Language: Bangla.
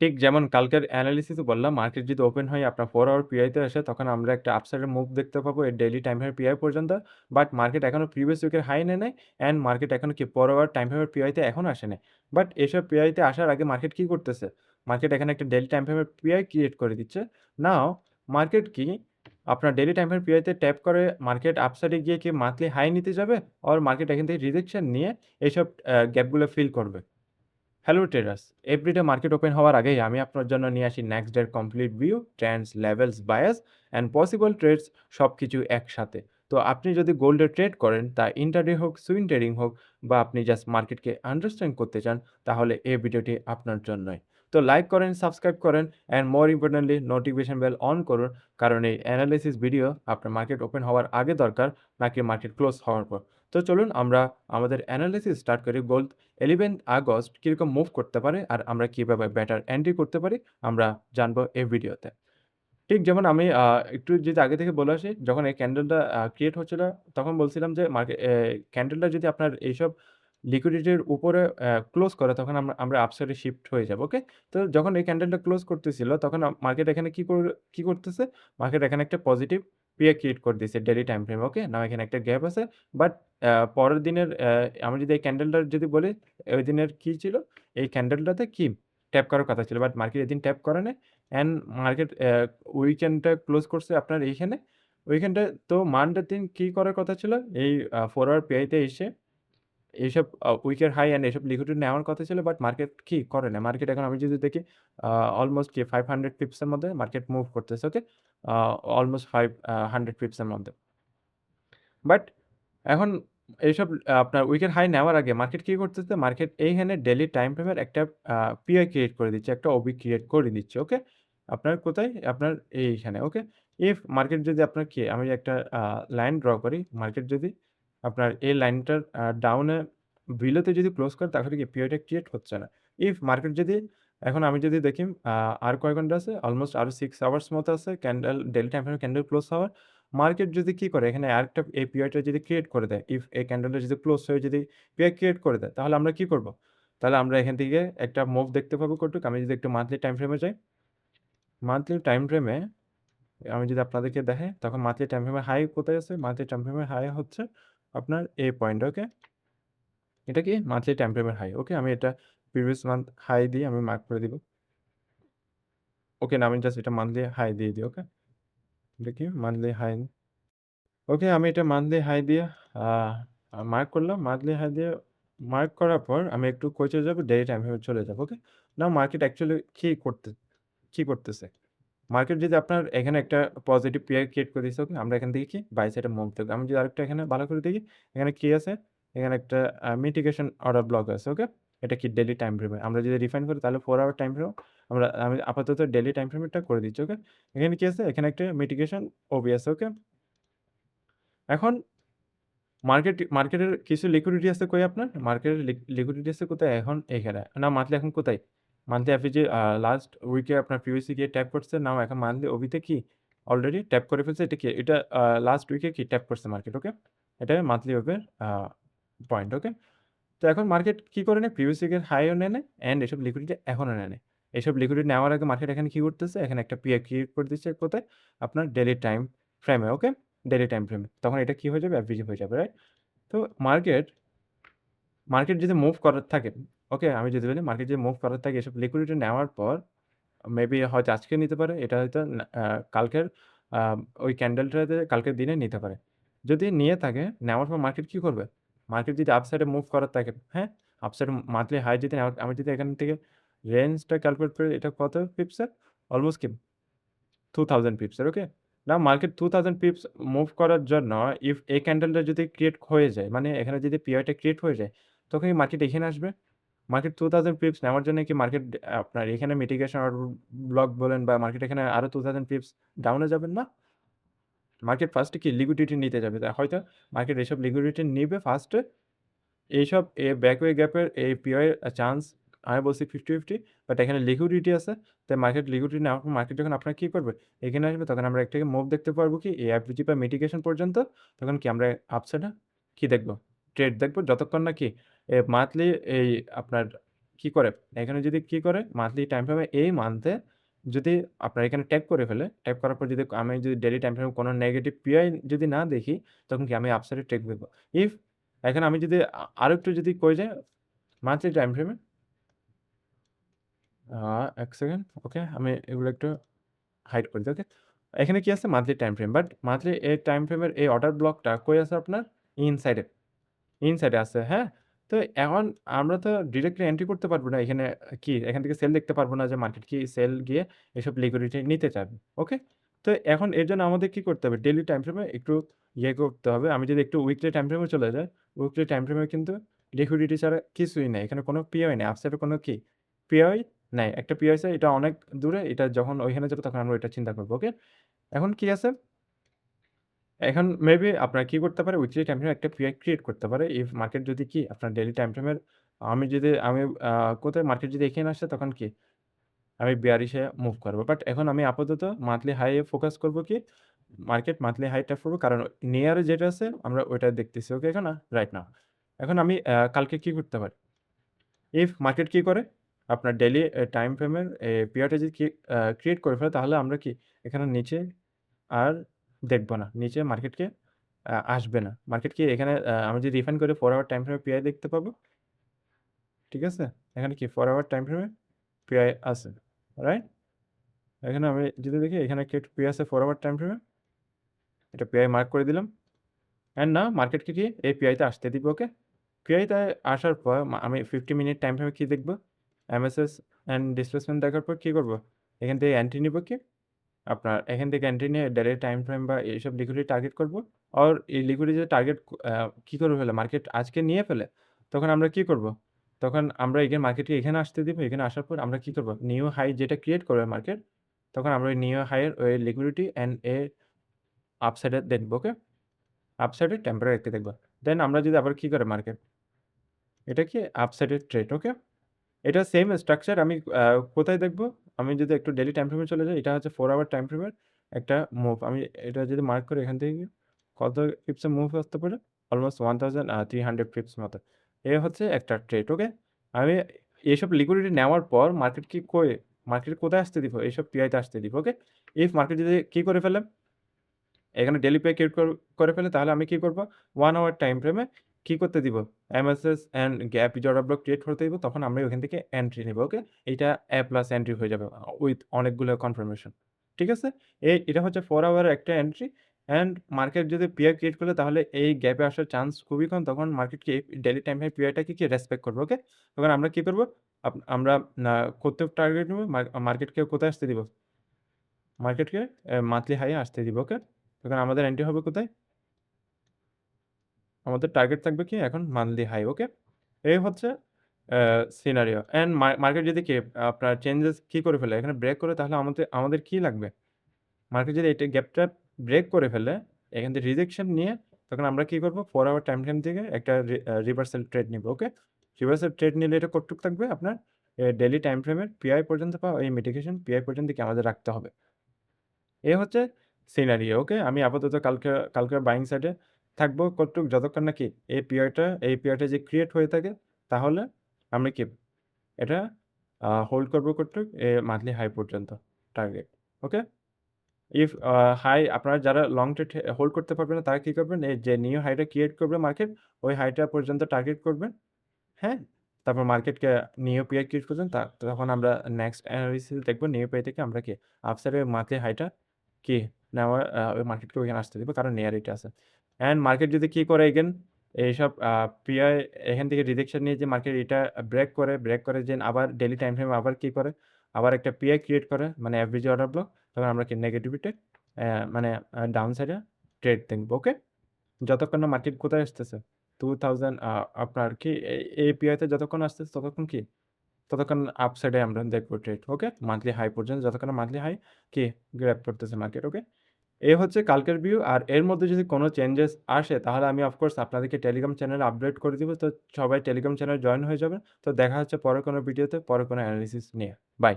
ঠিক যেমন কালকের এনালিসিসে বললাম, মার্কেট যদি ওপেন হয় আপনার 4 আওয়ার পিআই তে আসে, তখন আমরা একটা আপসাইড এর মুভ দেখতে পাবো এর ডেইলি টাইম ফ্রেম পিআই পর্যন্ত। বাট মার্কেট এখনো প্রিভিয়াস উইকের হাই নেয় নাই অ্যান্ড মার্কেট এখনো কি 4 আওয়ার টাইম ফ্রেমের পিআই তে এখনো আসে নাই। বাট এসব পিআই তে আসার আগে মার্কেট কি করতেছে? মার্কেট এখানে একটা ডেইলি টাইম ফ্রেমের পিআই ক্রিয়েট করে দিচ্ছে। নাও মার্কেট কি আপনার ডেইলি টাইম ফ্রেম পিআই তে ট্যাপ করে মার্কেট আপসাইডে গিয়ে কি মান্থলি হাই নিতে যাবে? অর মার্কেট এখান থেকে রিজেকশন নিয়ে এইসব গ্যাপগুলো ফিল করবে? Hello traders, everyday market open হওয়ার আগেই আমি আপনার জন্য নিয়ে আসি নেক্সট ডের complete view, trends, levels, bias and possible trades সবকিছু একসাথে। তো আপনি যদি গোল্ডে ট্রেড করেন, তা ইন্টারডে হোক, সুইং ট্রেডিং হোক বা আপনি জাস্ট মার্কেটকে আন্ডারস্ট্যান্ড করতে চান, তাহলে এই ভিডিওটি আপনার জন্যই। তো লাইক করেন, সাবস্ক্রাইব করেন and more importantly notification bell on করুন, কারণ এই অ্যানালিসিস ভিডিও আপনার মার্কেট ওপেন হওয়ার আগে দরকার, নাকি মার্কেট ক্লোজ হওয়ার পর। তো চলুন আমরা আমাদের অ্যানালিসিস স্টার্ট করি। গোল্ড 11 আগস্ট কিরকম মুভ করতে পারে আর আমরা কিভাবে বেটার এন্ট্রি করতে পারি আমরা জানবো এই ভিডিওতে। ঠিক যেমন আমি একটু যদি আগে থেকে বলে আসি, যখন এই ক্যান্ডেলটা ক্রিয়েট হচ্ছিল তখন বলছিলাম যে ক্যান্ডেলটা যদি আপনার এইসব লিকুইডিটির উপরে ক্লোজ করে তখন আমরা আপসাইডে শিফট হয়ে যাবো। ওকে? তো যখন এই ক্যান্ডেলটা ক্লোজ করতেছিল তখন মার্কেট এখানে কি করতেছে? মার্কেট এখানে একটা পজিটিভ পিএ ক্রিয়েট করে দিয়েছে ডেইলি টাইম ফ্রেমে। ওকে? নাও এখানে একটা গ্যাপ আছে। বাট পরের দিনের আমি যদি এই ক্যান্ডেলটার যদি বলি, ওই দিনের কি ছিল? এই ক্যান্ডেলটাতে কি ট্যাপ করার কথা ছিল। বাট মার্কেট এদিন ট্যাপ করে নাই। অ্যান্ড মার্কেট উইকেন্ডটা ক্লোজ করছে আপনার এইখানে। ওইখানটায় তো মানডের দিন কি করার কথা ছিল? এই ফরওয়ার্ড পেআইতে এসে এইসব উইকের হাই অ্যান্ড এসব লিকুইডিটি নেওয়ার কথা ছিল। বাট মার্কেট কি করে না। মার্কেট এখন আমি যদি দেখি অলমোস্ট কি 500 পিপস এর মধ্যে মার্কেট মুভ করতেছে। ওকে? আ অলমোস্ট 500 পিপস এর মধ্যে। বাট এখন এইসব আপনার উইকের হাই নেওয়ার আগে মার্কেট কি করতেছে? মার্কেট এইখানে ডেইলি টাইম ফ্রেমের একটা পিআই ক্রিয়েট করে দিচ্ছে, একটা ওবি ক্রিয়েট করে দিচ্ছে। ওকে? আপনার কোথায়? আপনার এইখানে। ওকে? ইফ মার্কেট যদি আপনার কি আমি একটা লাইন ড্র করি, মার্কেট যদি আপনার এই লাইনটার ডাউনে বিলোতে যদি ক্লোজ করে তাহলে কি পিআইটা ক্রিয়েট হচ্ছে না। ইফ মার্কেট যদি এখন আমি যদি দেখি আর কয় ঘন্টা আছে? অলমোস্ট আরো 6 আওয়ার্স মতো আছে ক্যান্ডেল ডেইলি টাইম ফ্রেমে ক্যান্ডেল ক্লোজ হওয়ার। মার্কেট যদি কি করে এখানে আরেকটা এই পিআইটা যদি ক্রিয়েট করে দেয়, ইফ এই ক্যান্ডেলটা যদি ক্লোজ হয়ে যদি পিআই ক্রিয়েট করে দেয়, তাহলে আমরা কি করব? তাহলে আমরা এখান থেকে একটা মুভ দেখতে পাবো কটুক। আমি যদি একটু মান্থলি টাইম ফ্রেমে যাই, মান্থলি টাইম ফ্রেমে আমি যদি আপনাদেরকে দেখাই, তখন মান্থলি টাইম ফ্রেমের হাই কোথায় আছে? মান্থলি টাইম ফ্রেমের হাই হচ্ছে আপনার এই পয়েন্ট। ওকে? এটা কি মান্থলি টাইম ফ্রেমের হাই। ওকে? আমি এটা প্রিভিয়াস মান্থ হাই দিয়ে আমি মার্ক করে দিব। ওকে? না আমি জাস্ট এটা মান্থলি হাই দিয়ে দিই। ওকে? দেখি মান্থলি হাই। ওকে, আমি এটা মান্থলি হাই দিয়ে আ মার্ক করলাম। মান্থলি হাই দিয়ে মার্ক করার পর আমি একটু কইচে যাবো, ডেইলি টাইম ফ্রেমে চলে যাবো। ওকে? নাও মার্কেট অ্যাকচুয়ালি কি করতেছে? মার্কেট যদি আপনার এখানে একটা পজিটিভ পেয়ার ক্রিয়েট করে দিয়েছে। ওকে? আমরা এখান থেকে কি বাই সাইডে মুভ দেখব। আমি যদি আরেকটা এখানে ভালো করে দেখি, এখানে কি আছে? এখানে একটা মিটিগেশন অর্ডার ব্লক আছে। ওকে? এটা কি ডেইলি টাইম ফ্রেমে। আমরা যদি রিফাইন করি তাহলে 4 আওয়ার টাইম ফ্রেম আমি আপাতত ডেইলি টাইম ফ্রেমেরটা করে দিচ্ছি। ওকে? এখানে কি আছে? এখানে একটা মিটিগেশন ওবি আছে। ওকে? এখন মার্কেটের কিছু লিকুইডিটি আছে কই আপনার? মার্কেটের লিকুইডিটি আছে কোথায়? এখন এইখানে। না মান্থলি এখন কোথায়? মান্থলি এভারেজে লাস্ট উইকে আপনার প্রিভিয়াসলি গিয়ে ট্যাপ করছে। নাও এখন মান্থলি ওবিতে কি অলরেডি ট্যাপ করে ফেলছে। এটা কি? এটা লাস্ট উইকে কি ট্যাপ করছে মার্কেট। ওকে? এটা মান্থলি ওবির পয়েন্ট। ওকে? তো এখন মার্কেট কি করে নেয়? প্রিভিয়াস উইকের হাইও নেয় নাই অ্যান্ড এসব লিকুইডিটি এখনো নেয় নাই। এসব লিকুইডিটি নেওয়ার আগে মার্কেট এখানে কি করতেছে? এখানে একটা পিএ ক্রিয়েট করে দিচ্ছে কোথায়? আপনার ডেইলি টাইম ফ্রেমে। ওকে? ডেইলি টাইম ফ্রেমে। তখন এটা কি হয়ে যাবে? এফভিজি হয়ে যাবে, রাইট? তো মার্কেট মার্কেট যদি মুভ করার থাকে, ওকে? আমি যদি বলি মার্কেট যদি মুভ করার থাকে এসব লিকুইডিটি নেওয়ার পর মেবি হয়তো আজকে নিতে পারে। এটা হয়তো না কালকের আ ওই ক্যান্ডেলটাতে কালকের দিনে নিতে পারে। যদি নিয়ে থাকে, নেওয়ার পর মার্কেট কি করবে? মার্কেট যদি আপসাইডে মুভ করার থাকে, হ্যাঁ? আপসাইড মান্থলি হাই যদি আমি যদি এখান থেকে রেঞ্জটা ক্যালকুলেট করি, এটা কত পিপসের? অলমোস্ট কি 2000 পিপসের। ওকে? নাও মার্কেট 2000 পিপস মুভ করার জন্য ইফ এই ক্যান্ডেলটা যদি ক্রিয়েট হয়ে যায়, মানে এখানে যদি পিআইটা ক্রিয়েট হয়ে যায়, তখন কি মার্কেট এখানে আসবে? মার্কেট 2000 পিপস নেওয়ার জন্য কি মার্কেট আপনার এখানে মিটিগেশন অর ব্লক বলেন বা মার্কেট এখানে আরো 2000 পিপস ডাউন এ যাবেন না? মার্কেট ফার্স্ট এ কি লিকুইডিটি নিতে যাবে। হয়তো মার্কেট এসব লিকুইডিটি নিবে ফার্স্ট এ। এইসব ব্যাকওয়ে গ্যাপের এই পিওর চান্স আমি বলছি 50-50, বাট এখানে লিকুইডিটি আছে। তাই মার্কেট লিকুইডিটি নেওয়ার পর মার্কেট যখন আপনার কি করবে? এখানে আসবে তখন আমরা একটাকে মুভ দেখতে পারবো কি এই এফভিজি বা মিটিগেশন পর্যন্ত। তখন কি আমরা আপসাইডে কি দেখব? ট্রেড দেখব যতক্ষণ না কি মান্থলি এই আপনার কি করে? এখানে যদি কি করে মান্থলি টাইম ফ্রেমে এই মান্থে যদি আপনার এখানে ট্যাগ করে ফেলে, ট্যাগ করার পর যদি আমি যদি ডেইলি টাইম ফ্রেমে কোনো নেগেটিভ পিআই যদি না দেখি, তখন কি আমি আপসাইডে ট্রেড দেখব। ইফ এখন আমি যদি আরেকটু যদি কই যাই মান্থলি টাইম ফ্রেমে ১ সেকেন্ড। ওকে, আমি এগুলো একটু হাইড করে দিই। ওকে? এখানে কি আছে monthly time frame. But monthly এই টাইম ফ্রেমের এই অর্ডার ব্লকটা কই আছে আপনার? ইনসাইডে। ইনসাইডে আছে, হ্যাঁ? তো এখন আমরা তো ডিরেক্টলি এন্ট্রি করতে পারব না। এখানে কি এখান থেকে সেল দেখতে পারব না যে মার্কেট কি সেল গিয়ে এসব লিকুইডিটি নিতে চাবে। ওকে? তো এখন এর জন্য আমাদের কি করতে হবে? ডেইলি টাইম ফ্রেমে একটু করতে হবে। আমি যদি একটু উইকলি টাইম ফ্রেমে চলে যাই, উইকলি টাইম ফ্রেমে কিন্তু লিকুইডিটি ছাড়া কিছুই নাই। এখানে কোনো পিওই নাই। আপসাইডে কোনো কি পিওই নাই। একটা পিওই আছে এটা অনেক দূরে। এটা যখন ওইখানে যাবে তখন আমরা ওইটা চিন্তা করব। ওকে? এখন কি আছে? এখন মেবি আপনার কি করতে পারে উইকলি টাইম ফ্রেম একটা পিআই ক্রিয়েট করতে পারে। ইফ মার্কেট যদি কি আপনার ডেইলি টাইম ফ্রেমের আমি কোথায় মার্কেট যদি এখানে আসে তখন কি আমি বেয়ারিশ এ মুভ করব। বাট এখন আমি আপাতত মান্থলি হাই এ ফোকাস করব কি মার্কেট মান্থলি হাই ট্যাপ করব। কারণ নিয়ার যেটা আছে আমরা ওইটা দেখতেছি। ওকে এখন রাইট নাও। এখন আমি কালকে কি করতে পারি? ইফ মার্কেট কি করে? আপনার ডেইলি টাইম ফ্রেমের পিআরটা যদি ক্রিয়েট করে ফেলে তাহলে আমরা কি এখানে নিচে আর দেখব না। নিচে মার্কেটকে আসবে না। মার্কেট কি এখানে আমি যদি রিফাইন করে 4 আওয়ার টাইম ফ্রেমে পিআই দেখতে পাবো। ঠিক আছে? এখানে কি 4 আওয়ার টাইম ফ্রেমে পিআই আছে। রাইট? এখানে আমি যদি দেখি এখানে কি একটু পিআই আছে 4 আওয়ার টাইম ফ্রেমে। এটা পিআই মার্ক করে দিলাম। অ্যান্ড নাও মার্কেটকে কি এই পিআইতে আসতে দিব। ওকে? পিআইতে আসার পর আমি 50 মিনিট টাইম ফ্রেমে কি দেখব? এমএসএস অ্যান্ড ডিসপ্লেসমেন্ট দেখার পর কি করব? এখান থেকে এন্ট্রি নিব কি? আপনার এখান থেকে এন্ট্রি নিয়ে ডাইরেক্ট টাইম ফ্রেম বা এইসব লিকুইডিটি টার্গেট করব। আর এই লিকুইডিটি টার্গেট কি করে ফেলে মার্কেট আজকে নিয়ে ফেলে, তখন আমরা কি করব? তখন আমরা এগেইন মার্কেটকে এখানে আসতে দিব। এখানে আসার পর আমরা কি করব? নিউ হাই যেটা ক্রিয়েট করবে মার্কেট, তখন আমরা ওই নিউ হাই এর ওই লিকুইডিটি অ্যান্ড আপসাইডে দেখব। ওকে? আপসাইডে টেম্পোরারি দেখব। দেন আমরা যদি আবার কি করে মার্কেট, এটা কি আপসাইডের ট্রেড। ওকে? এটা সেম স্ট্রাকচার আমি কোথায় দেখব? আমি যদি একটু ডেইলি টাইম ফ্রেমে চলে যাই, এটা হচ্ছে 4 আওয়ার টাইম ফ্রেমের একটা মুভ। আমি এটা যদি মার্ক করি এখান থেকে কত পিপস এর মুভ আসতে পারে? অলমোস্ট 1300 পিপস মতো। এ হচ্ছে একটা ট্রেড। ওকে? আমি এসব লিকুইডিটি নেওয়ার পর মার্কেট কোথায় আসতে দিব? এইসব পিআই তে আসতে দিব। ওকে? ইফ মার্কেট যদি কি করে ফেলে? এখানে ডেইলি পে ক্রিয়েট করে ফেলে তাহলে আমি কি করব? 1 আওয়ার টাইম ফ্রেমে কি করতে দিব? MSS and gap order block create করতে দিব। তখন আমরা ওখান থেকে এন্ট্রি নিব। ওকে? এইটা এ প্লাস এন্ট্রি হয়ে যাবে উইথ অনেকগুলো কনফার্মেশন। ঠিক আছে? এটা হচ্ছে 4 আওয়ারের একটা এন্ট্রি অ্যান্ড মার্কেট যদি পিআই ক্রিয়েট করলে তাহলে এই গ্যাপে আসার চান্স খুবই কম। তখন মার্কেট কি ডেইলি টাইম ফ্রেম পিআইটাকে কি রেসপেক্ট করবে। ওকে? তখন আমরা কি করব? আমরা কত টার্গেট নিব? মার্কেটকে কোথায় আসতে দিব? মার্কেটকে মান্থলি হাই এ আসতে দিব। ওকে? তখন আমাদের এন্ট্রি হবে কোথায়? আমাদের টার্গেট থাকবে কি এখন মান্থলি হাই। ওকে? এই হচ্ছে অ্যা সিনারিও অ্যান্ড মার্কেট যদি কি আপনার চেঞ্জেস কি করে ফেলে এখানে ব্রেক করে তাহলে আমাদের কি লাগবে? মার্কেট যদি এটা গ্যাপটা ব্রেক করে ফেলে, এখান থেকে রিজেকশন নিয়ে তখন আমরা কি করব? 4 আওয়ার টাইম ফ্রেম থেকে একটা রিভার্সাল ট্রেড নিব। ওকে? রিভার্সাল ট্রেড নিলে এটা কতটুক থাকবে আপনার ডেইলি টাইম ফ্রেমের পিআই পর্যন্ত বা এই মিটিগেশন পিআই পর্যন্ত কি আমাদের রাখতে হবে। এ হচ্ছে সিনারিও। ওকে? আমি আপাতত কালকের বাইং সাইডে থাকবো কতটুক যতক্ষণ নাকি এই পিআরটা যে ক্রিয়েট হয়ে থাকে তাহলে আমি কি এটা হোল্ড করবো কতটুক মান্থলি হাই পর্যন্ত টার্গেট। ওকে? ইফ হাই আপনারা যারা লং ট্রেড হোল্ড করতে পারবেন না তারা কি করবেন? এই যে নিউ হাইটা ক্রিয়েট করবে মার্কেট ওই হাইটা পর্যন্ত টার্গেট করবেন। হ্যাঁ? তারপর মার্কেটকে নিউ পিআই ক্রিয়েট করবেন তখন আমরা নেক্সট এনালাইসিস দেখব নিউ পিআই থেকে আমরা কি আপসাইডে মান্থলি হাইটা কি নেওয়া ওই মার্কেটকে ওইখানে আসতে দিব কারণ নিয়ার এটা আছে। অ্যান্ড মার্কেট যদি কি করে এগেইন এইসব পিআই এখান থেকে রিজেকশন নিয়ে যে মার্কেট এটা ব্রেক করে যে আবার ডেইলি টাইম ফ্রেম আবার কি করে? আবার একটা পিআই ক্রিয়েট করে মানে এফভিজি অর্ডার ব্লক তখন আমরা কি নেগেটিভিটি মানে ডাউন সাইডে ট্রেড দেখব। ওকে? যতক্ষণ না মার্কেট কোথায় আসতেছে? 2000 আপনার কি এই পিআই তে যতক্ষণ আসতেছে ততক্ষণ আপ সাইডে আমরা দেখব ট্রেড। ওকে? মান্থলি হাই পর্যন্ত যতক্ষণ না মান্থলি হাই কি গ্র্যাব করতেছে মার্কেট। ওকে? এই হচ্ছে কালকের ভিউ। আর এর মধ্যে যদি কোনো চেঞ্জেস আসে তাহলে আমি অফকোর্স আপনাদেরকে টেলিগ্রাম চ্যানেলে আপডেট করে দিব। তো সবাই টেলিগ্রাম চ্যানেলে জয়েন হয়ে যাবেন। তো দেখা হচ্ছে পরের কোনো ভিডিওতে, পরের কোনো এনালাইসিস নিয়ে। বাই।